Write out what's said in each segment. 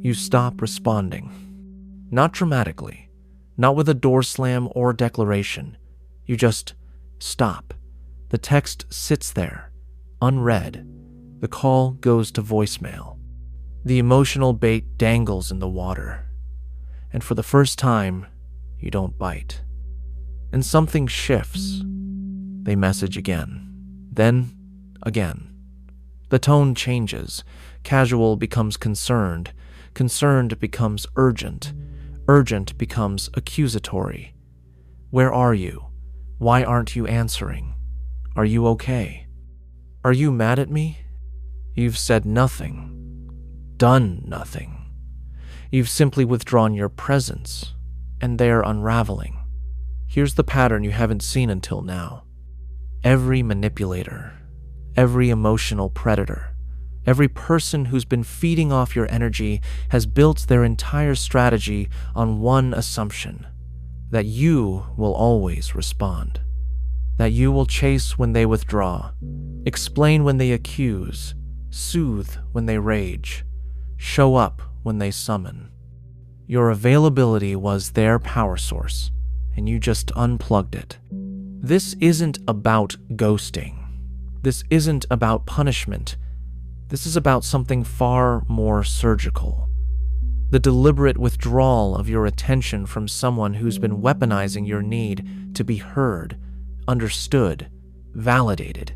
You stop responding. Not dramatically, not with a door slam or declaration. You just stop. The text sits there, unread. The call goes to voicemail. The emotional bait dangles in the water. And for the first time, you don't bite. And something shifts. They message again. Then, again. The tone changes. Casual becomes concerned. Concerned becomes urgent. Urgent becomes accusatory. Where are you? Why aren't you answering? Are you okay? Are you mad at me? You've said nothing. Done nothing. You've simply withdrawn your presence, and they're unraveling. Here's the pattern you haven't seen until now. Every manipulator, every emotional predator, every person who's been feeding off your energy has built their entire strategy on one assumption: that you will always respond. That you will chase when they withdraw, explain when they accuse, soothe when they rage, show up when they summon. Your availability was their power source, and you just unplugged it. This isn't about ghosting. This isn't about punishment. This is about something far more surgical. The deliberate withdrawal of your attention from someone who's been weaponizing your need to be heard, understood, validated.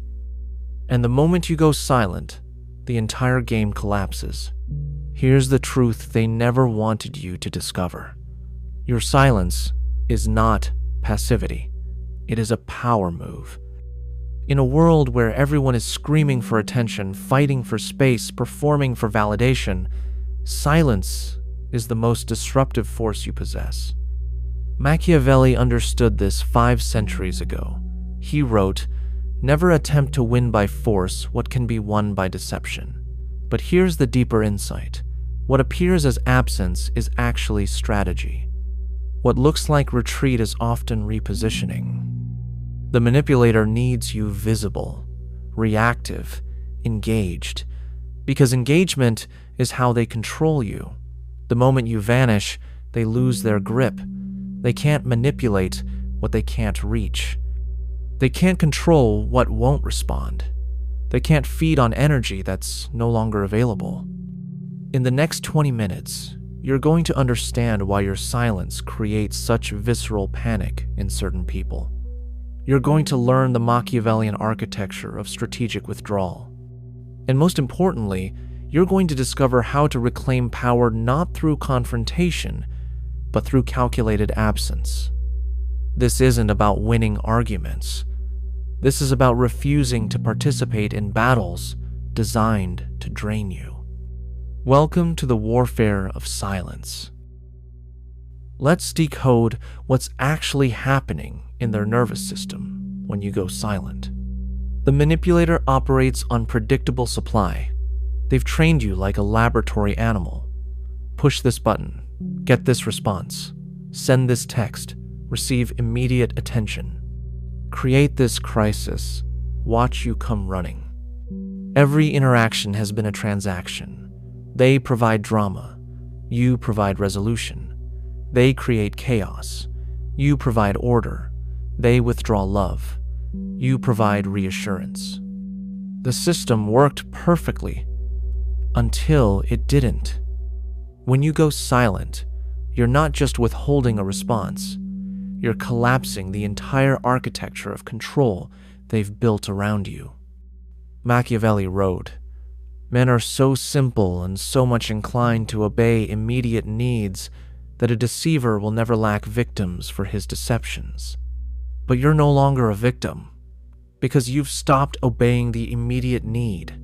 And the moment you go silent, the entire game collapses. Here's the truth they never wanted you to discover. Your silence is not passivity. It is a power move. In a world where everyone is screaming for attention, fighting for space, performing for validation, silence is the most disruptive force you possess. Machiavelli understood this 5 centuries ago. He wrote, "Never attempt to win by force what can be won by deception." But here's the deeper insight. What appears as absence is actually strategy. What looks like retreat is often repositioning. The manipulator needs you visible, reactive, engaged, because engagement is how they control you. The moment you vanish, they lose their grip. They can't manipulate what they can't reach. They can't control what won't respond. They can't feed on energy that's no longer available. In the next 20 minutes, you're going to understand why your silence creates such visceral panic in certain people. You're going to learn the Machiavellian architecture of strategic withdrawal. And most importantly, you're going to discover how to reclaim power not through confrontation, but through calculated absence. This isn't about winning arguments. This is about refusing to participate in battles designed to drain you. Welcome to the warfare of silence. Let's decode what's actually happening in their nervous system when you go silent. The manipulator operates on predictable supply. They've trained you like a laboratory animal. Push this button, get this response, send this text, receive immediate attention. Create this crisis, watch you come running. Every interaction has been a transaction. They provide drama, you provide resolution. They create chaos, you provide order. They withdraw love, you provide reassurance. The system worked perfectly until it didn't. When you go silent, you're not just withholding a response. You're collapsing the entire architecture of control they've built around you. Machiavelli wrote, "Men are so simple and so much inclined to obey immediate needs that a deceiver will never lack victims for his deceptions." But you're no longer a victim, because you've stopped obeying the immediate need,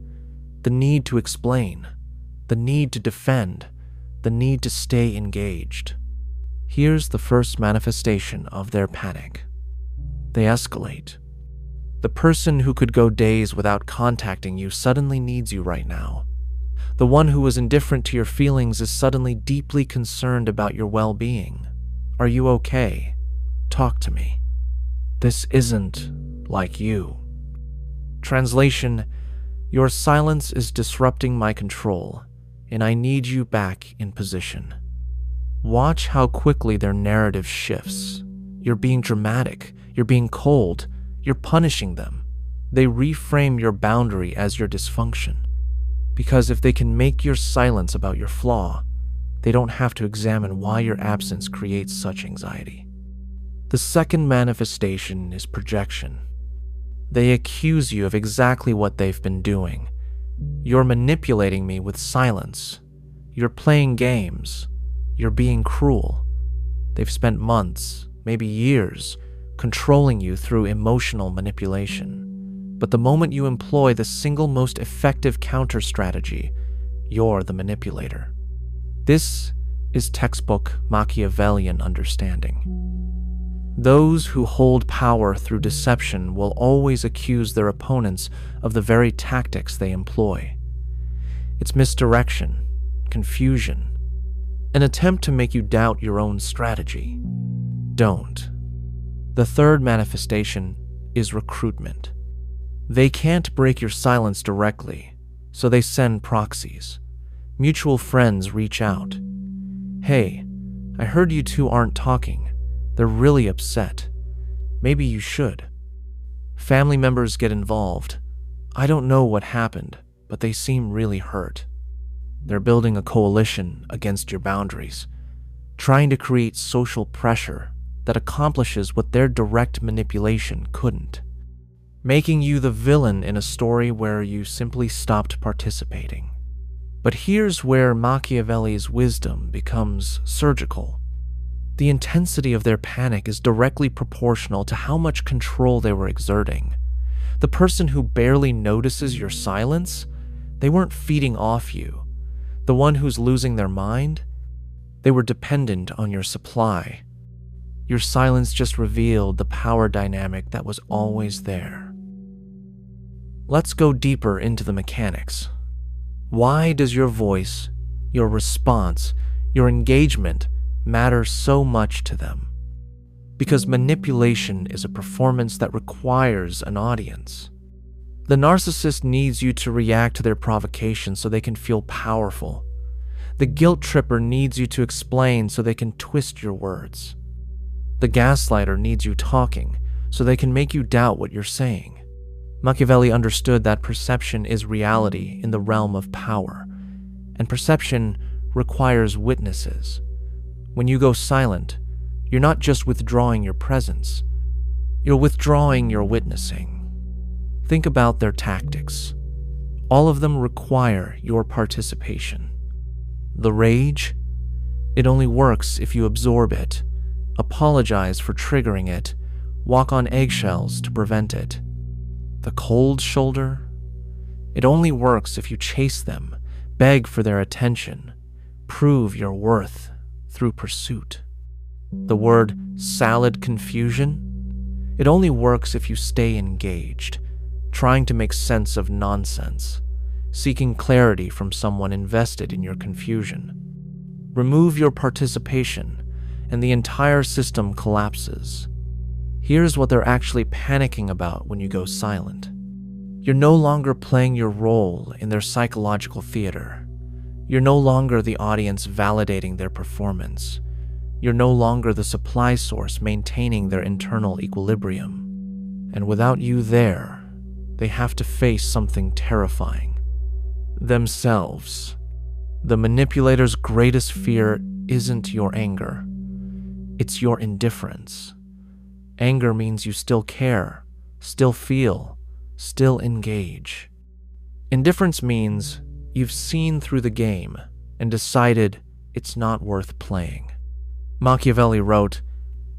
the need to explain, the need to defend, the need to stay engaged. Here's the first manifestation of their panic. They escalate. The person who could go days without contacting you suddenly needs you right now. The one who was indifferent to your feelings is suddenly deeply concerned about your well-being. Are you okay? Talk to me. This isn't like you. Translation: your silence is disrupting my control. and I need you back in position. Watch how quickly their narrative shifts. You're being dramatic, you're being cold, you're punishing them. They reframe your boundary as your dysfunction. Because if they can make your silence about your flaw, they don't have to examine why your absence creates such anxiety. The second manifestation is projection. They accuse you of exactly what they've been doing. You're manipulating me with silence. You're playing games. You're being cruel. They've spent months, maybe years, controlling you through emotional manipulation. But the moment you employ the single most effective counter strategy, you're the manipulator. This is textbook Machiavellian understanding. Those who hold power through deception will always accuse their opponents of the very tactics they employ. It's misdirection, confusion, an attempt to make you doubt your own strategy. Don't. The third manifestation is recruitment. They can't break your silence directly, so they send proxies. Mutual friends reach out. Hey, I heard you two aren't talking. They're really upset. Maybe you should. Family members get involved. I don't know what happened, but they seem really hurt. They're building a coalition against your boundaries, trying to create social pressure that accomplishes what their direct manipulation couldn't, making you the villain in a story where you simply stopped participating. But here's where Machiavelli's wisdom becomes surgical. The intensity of their panic is directly proportional to how much control they were exerting. The person who barely notices your silence, they weren't feeding off you. The one who's losing their mind, they were dependent on your supply. Your silence just revealed the power dynamic that was always there. Let's go deeper into the mechanics. Why does your voice, your response, your engagement matter so much to them? Because manipulation is a performance that requires an audience. The narcissist needs you to react to their provocation so they can feel powerful. The guilt tripper needs you to explain so they can twist your words. The gaslighter needs you talking so they can make you doubt what you're saying. Machiavelli understood that perception is reality in the realm of power, and perception requires witnesses. When you go silent, you're not just withdrawing your presence, you're withdrawing your witnessing. Think about their tactics. All of them require your participation. The rage? It only works if you absorb it, apologize for triggering it, walk on eggshells to prevent it. The cold shoulder? It only works if you chase them, beg for their attention, prove your worth through pursuit. The word salad confusion? It only works if you stay engaged, trying to make sense of nonsense, seeking clarity from someone invested in your confusion. Remove your participation, and the entire system collapses. Here's what they're actually panicking about when you go silent. You're no longer playing your role in their psychological theater. You're no longer the audience validating their performance. You're no longer the supply source maintaining their internal equilibrium. And without you there, they have to face something terrifying. Themselves. The manipulator's greatest fear isn't your anger. It's your indifference. Anger means you still care, still feel, still engage. Indifference means you've seen through the game and decided it's not worth playing. Machiavelli wrote,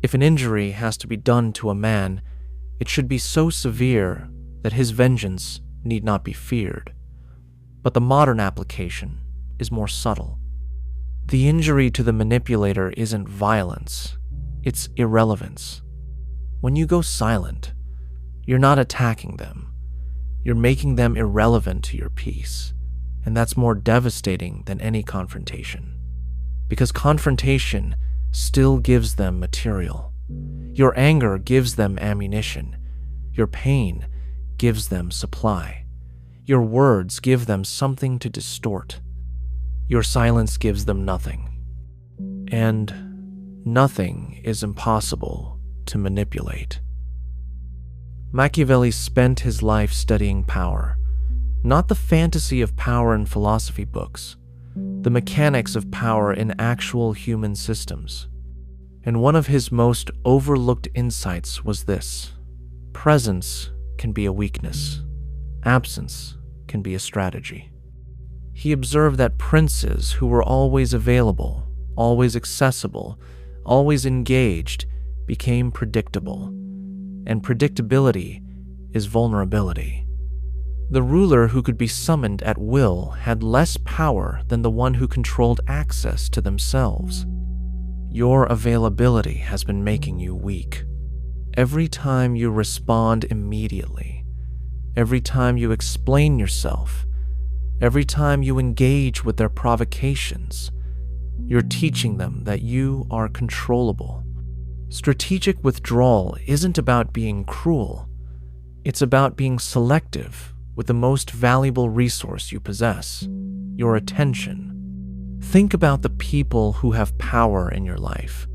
"If an injury has to be done to a man, it should be so severe that his vengeance need not be feared." But the modern application is more subtle. The injury to the manipulator isn't violence, it's irrelevance. When you go silent, you're not attacking them. You're making them irrelevant to your peace, and that's more devastating than any confrontation. Because confrontation still gives them material. Your anger gives them ammunition. Your pain gives them supply. Your words give them something to distort. Your silence gives them nothing. And nothing is impossible to manipulate. Machiavelli spent his life studying power, not the fantasy of power in philosophy books, the mechanics of power in actual human systems. And one of his most overlooked insights was this: presence can be a weakness, absence can be a strategy. He observed that princes who were always available, always accessible, always engaged, became predictable. And predictability is vulnerability. The ruler who could be summoned at will had less power than the one who controlled access to themselves. Your availability has been making you weak. Every time you respond immediately, every time you explain yourself, every time you engage with their provocations, you're teaching them that you are controllable. Strategic withdrawal isn't about being cruel. It's about being selective with the most valuable resource you possess, your attention. Think about the people who have power in your life,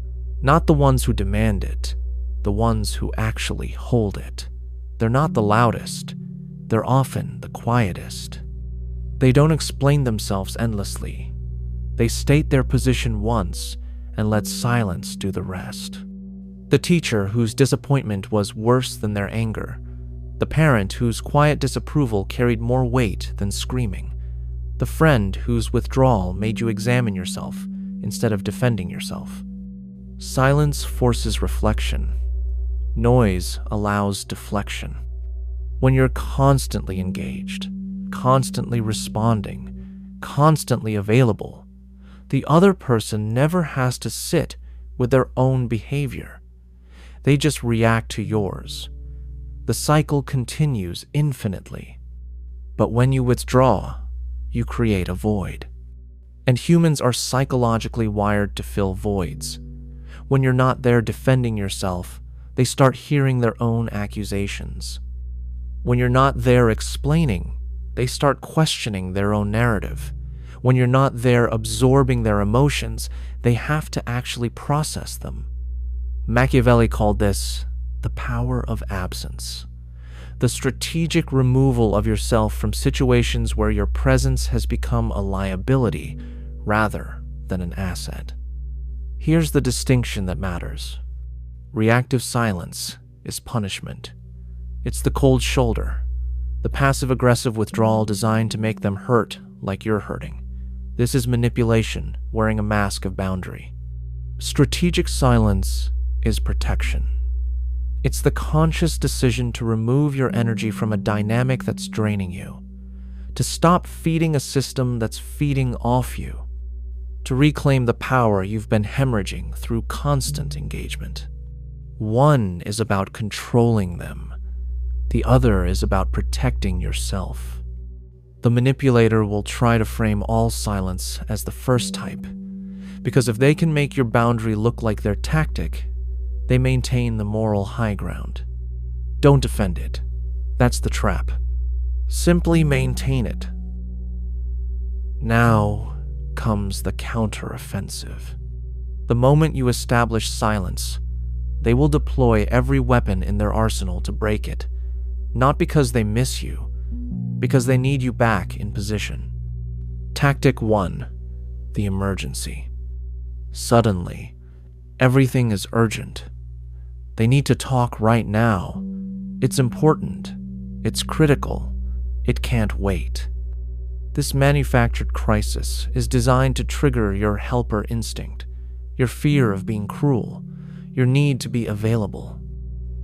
not the ones who demand it, the ones who actually hold it. They're not the loudest. They're often the quietest. They don't explain themselves endlessly. They state their position once and let silence do the rest. The teacher whose disappointment was worse than their anger. The parent whose quiet disapproval carried more weight than screaming. The friend whose withdrawal made you examine yourself instead of defending yourself. Silence forces reflection. Noise allows deflection. When you're constantly engaged, constantly responding, constantly available, the other person never has to sit with their own behavior. They just react to yours. The cycle continues infinitely. But when you withdraw, you create a void. And humans are psychologically wired to fill voids. When you're not there defending yourself, they start hearing their own accusations. When you're not there explaining, they start questioning their own narrative. When you're not there absorbing their emotions, they have to actually process them. Machiavelli called this the power of absence, the strategic removal of yourself from situations where your presence has become a liability rather than an asset. Here's the distinction that matters. Reactive silence is punishment. It's the cold shoulder, the passive-aggressive withdrawal designed to make them hurt like you're hurting. This is manipulation wearing a mask of boundary. Strategic silence is protection. It's the conscious decision to remove your energy from a dynamic that's draining you, to stop feeding a system that's feeding off you, to reclaim the power you've been hemorrhaging through constant engagement. One is about controlling them. The other is about protecting yourself. The manipulator will try to frame all silence as the first type, because if they can make your boundary look like their tactic, they maintain the moral high ground. Don't defend it. That's the trap. Simply maintain it. Now comes the counteroffensive. The moment you establish silence, they will deploy every weapon in their arsenal to break it, not because they miss you, because they need you back in position. Tactic 1, the emergency. Suddenly, everything is urgent. They need to talk right now. It's important. It's critical. It can't wait. This manufactured crisis is designed to trigger your helper instinct, your fear of being cruel, your need to be available.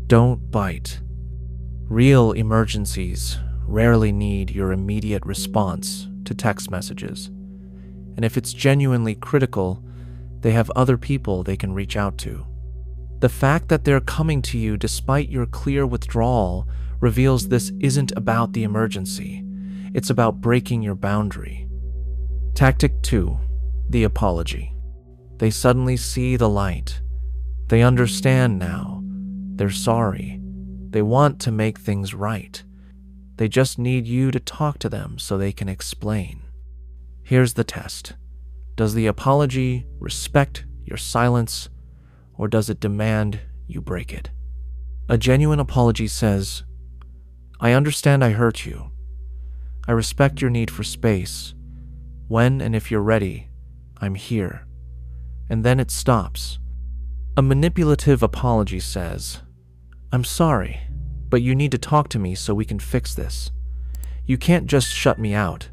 Don't bite. Real emergencies rarely need your immediate response to text messages. And if it's genuinely critical, they have other people they can reach out to. The fact that they're coming to you despite your clear withdrawal reveals this isn't about the emergency. It's about breaking your boundary. Tactic 2, the apology. They suddenly see the light. They understand now. They're sorry. They want to make things right. They just need you to talk to them so they can explain. Here's the test. Does the apology respect your silence, or does it demand you break it? A genuine apology says, "I understand I hurt you. I respect your need for space. When and if you're ready, I'm here." And then it stops. A manipulative apology says, "I'm sorry, but you need to talk to me so we can fix this. You can't just shut me out.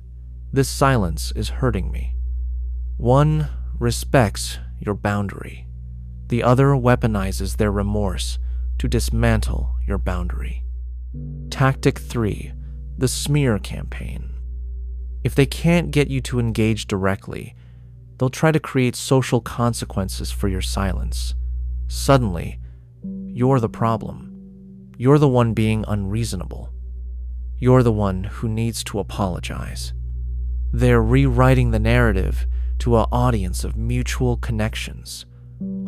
This silence is hurting me." One respects your boundary. The other weaponizes their remorse to dismantle your boundary. Tactic 3, the smear campaign. If they can't get you to engage directly, they'll try to create social consequences for your silence. Suddenly, you're the problem. You're the one being unreasonable. You're the one who needs to apologize. They're rewriting the narrative to an audience of mutual connections,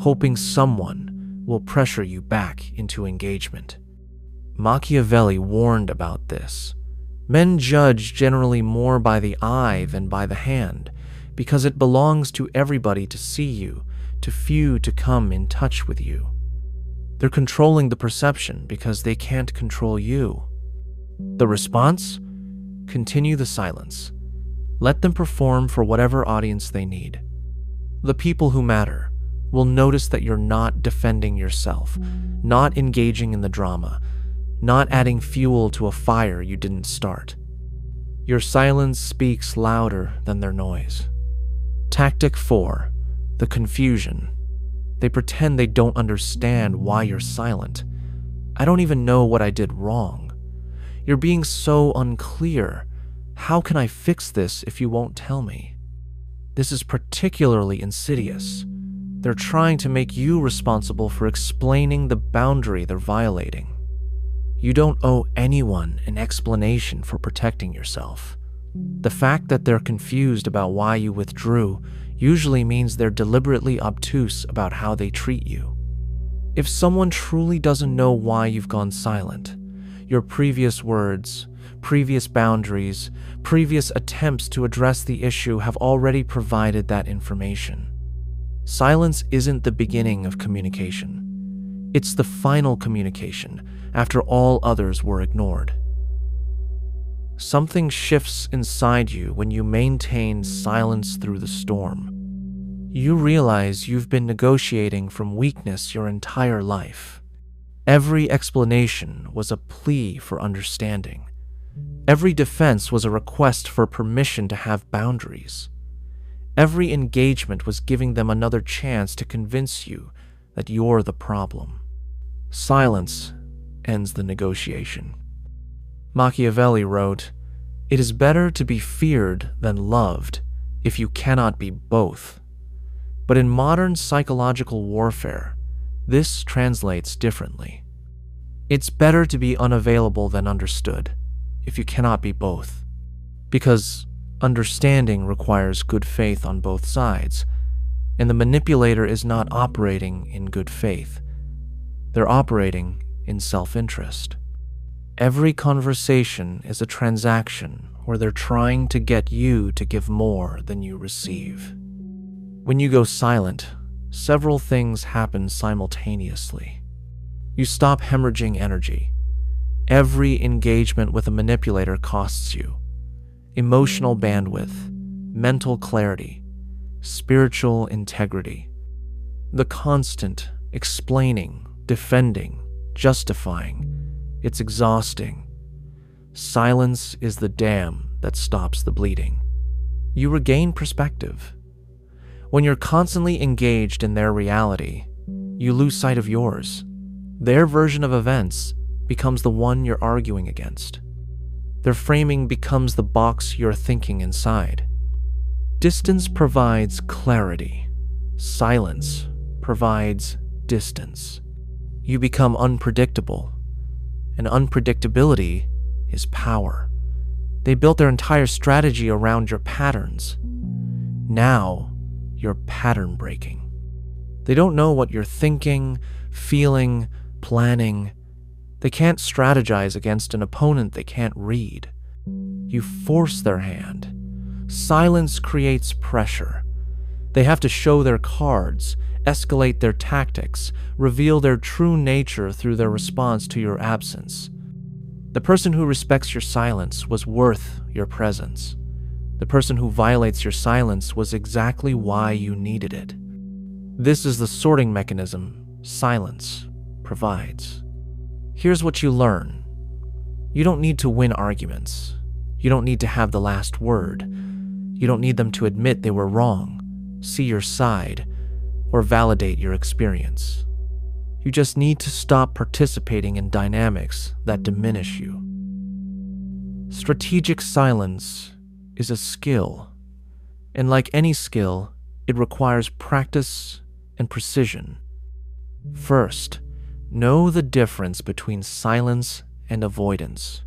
hoping someone will pressure you back into engagement. Machiavelli warned about this. Men judge generally more by the eye than by the hand, because it belongs to everybody to see you, to few to come in touch with you. They're controlling the perception because they can't control you. The response? Continue the silence. Let them perform for whatever audience they need. The people who matter will notice that you're not defending yourself, not engaging in the drama, not adding fuel to a fire you didn't start. Your silence speaks louder than their noise. Tactic 4, the confusion. They pretend they don't understand why you're silent. "I don't even know what I did wrong. You're being so unclear. How can I fix this if you won't tell me?" This is particularly insidious. They're trying to make you responsible for explaining the boundary they're violating. You don't owe anyone an explanation for protecting yourself. The fact that they're confused about why you withdrew usually means they're deliberately obtuse about how they treat you. If someone truly doesn't know why you've gone silent, your previous words, previous boundaries, previous attempts to address the issue have already provided that information. Silence isn't the beginning of communication. It's the final communication after all others were ignored. Something shifts inside you when you maintain silence through the storm. You realize you've been negotiating from weakness your entire life. Every explanation was a plea for understanding. Every defense was a request for permission to have boundaries. Every engagement was giving them another chance to convince you that you're the problem. Silence ends the negotiation. Machiavelli wrote, "It is better to be feared than loved if you cannot be both." But in modern psychological warfare, this translates differently. It's better to be unavailable than understood if you cannot be both, because understanding requires good faith on both sides, and the manipulator is not operating in good faith. They're operating in self-interest. Every conversation is a transaction where they're trying to get you to give more than you receive. When you go silent, several things happen simultaneously. You stop hemorrhaging energy. Every engagement with a manipulator costs you emotional bandwidth, mental clarity, spiritual integrity. The constant explaining, defending, justifying, it's exhausting. Silence is the dam that stops the bleeding. You regain perspective. When you're constantly engaged in their reality, you lose sight of yours. Their version of events becomes the one you're arguing against. Their framing becomes the box you're thinking inside. Distance provides clarity. Silence provides distance. You become unpredictable, and unpredictability is power. They built their entire strategy around your patterns. Now, you're pattern breaking. They don't know what you're thinking, feeling, planning. They can't strategize against an opponent they can't read. You force their hand. Silence creates pressure. They have to show their cards, escalate their tactics, reveal their true nature through their response to your absence. The person who respects your silence was worth your presence. The person who violates your silence was exactly why you needed it. This is the sorting mechanism silence provides. Here's what you learn. You don't need to win arguments. You don't need to have the last word. You don't need them to admit they were wrong, see your side, or validate your experience. You just need to stop participating in dynamics that diminish you. Strategic silence is a skill, and like any skill, it requires practice and precision. First, know the difference between silence and avoidance.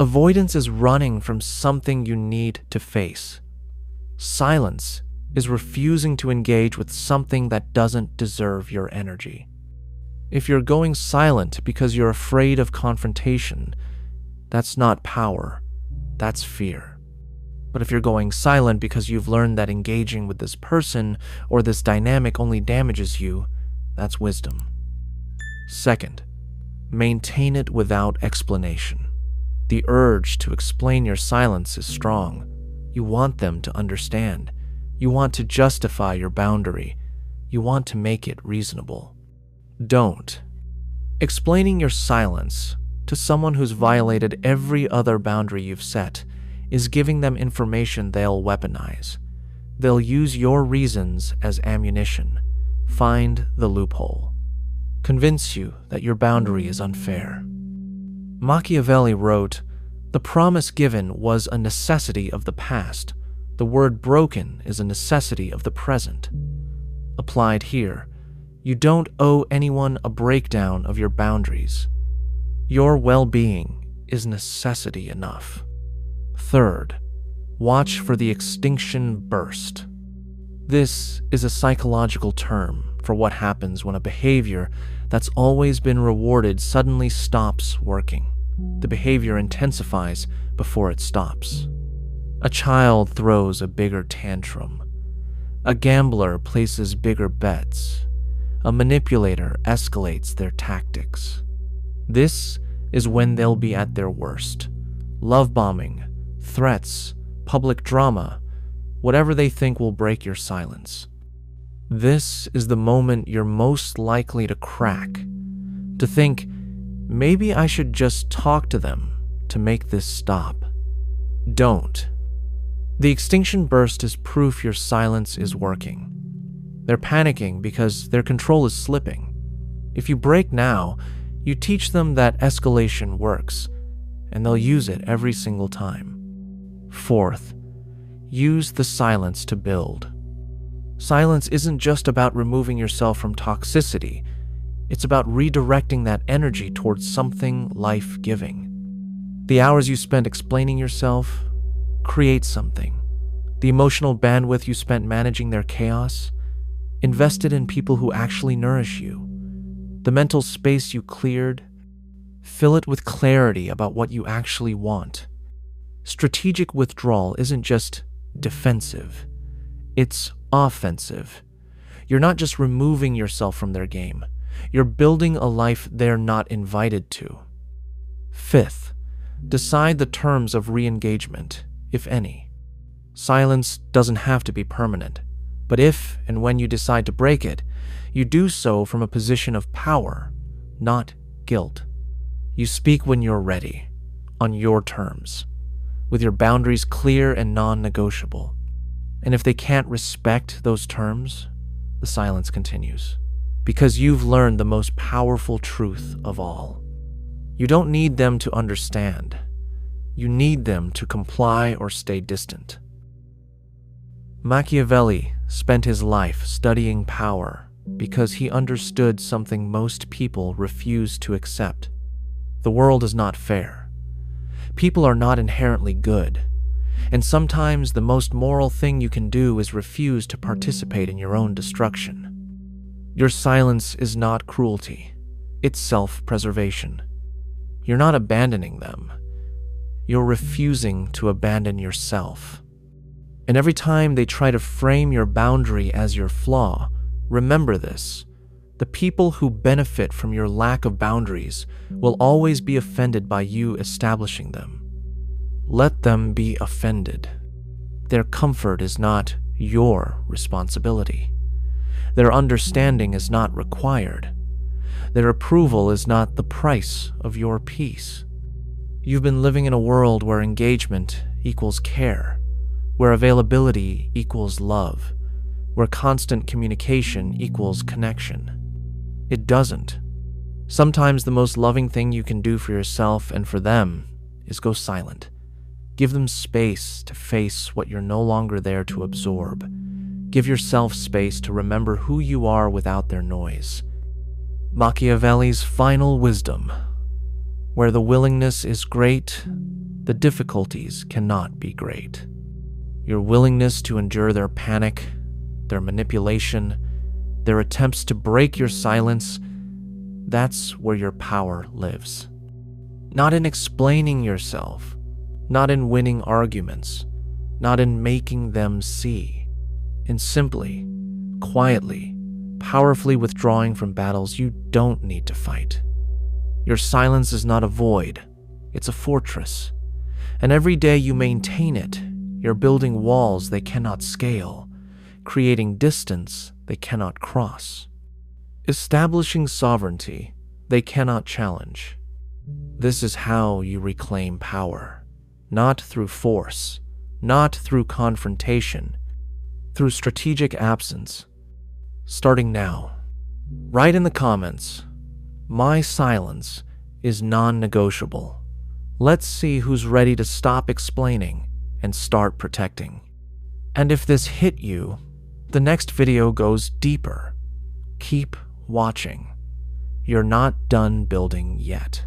Avoidance is running from something you need to face. Silence is refusing to engage with something that doesn't deserve your energy. If you're going silent because you're afraid of confrontation, that's not power, that's fear. But if you're going silent because you've learned that engaging with this person or this dynamic only damages you, that's wisdom. Second, maintain it without explanation. The urge to explain your silence is strong. You want them to understand. You want to justify your boundary. You want to make it reasonable. Don't. Explaining your silence to someone who's violated every other boundary you've set is giving them information they'll weaponize. They'll use your reasons as ammunition. Find the loophole. Convince you that your boundary is unfair. Machiavelli wrote, "The promise given was a necessity of the past. The word broken is a necessity of the present." Applied here, you don't owe anyone a breakdown of your boundaries. Your well-being is necessity enough. Third, watch for the extinction burst. This is a psychological term for what happens when a behavior that's always been rewarded suddenly stops working. The behavior intensifies before it stops. A child throws a bigger tantrum. A gambler places bigger bets. A manipulator escalates their tactics. This is when they'll be at their worst. Love bombing, threats, public drama, whatever they think will break your silence. This is the moment you're most likely to crack, to think, maybe I should just talk to them to make this stop. Don't. The extinction burst is proof your silence is working. They're panicking because their control is slipping. If you break now, you teach them that escalation works, and they'll use it every single time. Fourth, use the silence to build. Silence isn't just about removing yourself from toxicity. It's about redirecting that energy towards something life-giving. The hours you spent explaining yourself, create something. The emotional bandwidth you spent managing their chaos, invest it in people who actually nourish you. The mental space you cleared, fill it with clarity about what you actually want. Strategic withdrawal isn't just defensive, it's offensive. You're not just removing yourself from their game, you're building a life they're not invited to. Fifth, decide the terms of re-engagement, if any. Silence doesn't have to be permanent, but if and when you decide to break it, you do so from a position of power, not guilt. You speak when you're ready, on your terms, with your boundaries clear and non-negotiable. And if they can't respect those terms, the silence continues, because you've learned the most powerful truth of all. You don't need them to understand. You need them to comply or stay distant. Machiavelli spent his life studying power because he understood something most people refuse to accept. The world is not fair. People are not inherently good. And sometimes the most moral thing you can do is refuse to participate in your own destruction. Your silence is not cruelty. It's self-preservation. You're not abandoning them. You're refusing to abandon yourself. And every time they try to frame your boundary as your flaw, remember this. The people who benefit from your lack of boundaries will always be offended by you establishing them. Let them be offended. Their comfort is not your responsibility. Their understanding is not required. Their approval is not the price of your peace. You've been living in a world where engagement equals care, where availability equals love, where constant communication equals connection. It doesn't. Sometimes the most loving thing you can do for yourself and for them is go silent. Give them space to face what you're no longer there to absorb. Give yourself space to remember who you are without their noise. Machiavelli's final wisdom: where the willingness is great, the difficulties cannot be great. Your willingness to endure their panic, their manipulation, their attempts to break your silence, that's where your power lives. Not in explaining yourself, not in winning arguments, not in making them see, in simply, quietly, powerfully withdrawing from battles you don't need to fight. Your silence is not a void, it's a fortress. And every day you maintain it, you're building walls they cannot scale, creating distance they cannot cross, establishing sovereignty they cannot challenge. This is how you reclaim power, not through force, not through confrontation, through strategic absence. Starting now, write in the comments, "My silence is non-negotiable." Let's see who's ready to stop explaining and start protecting. And if this hit you, the next video goes deeper. Keep watching. You're not done building yet.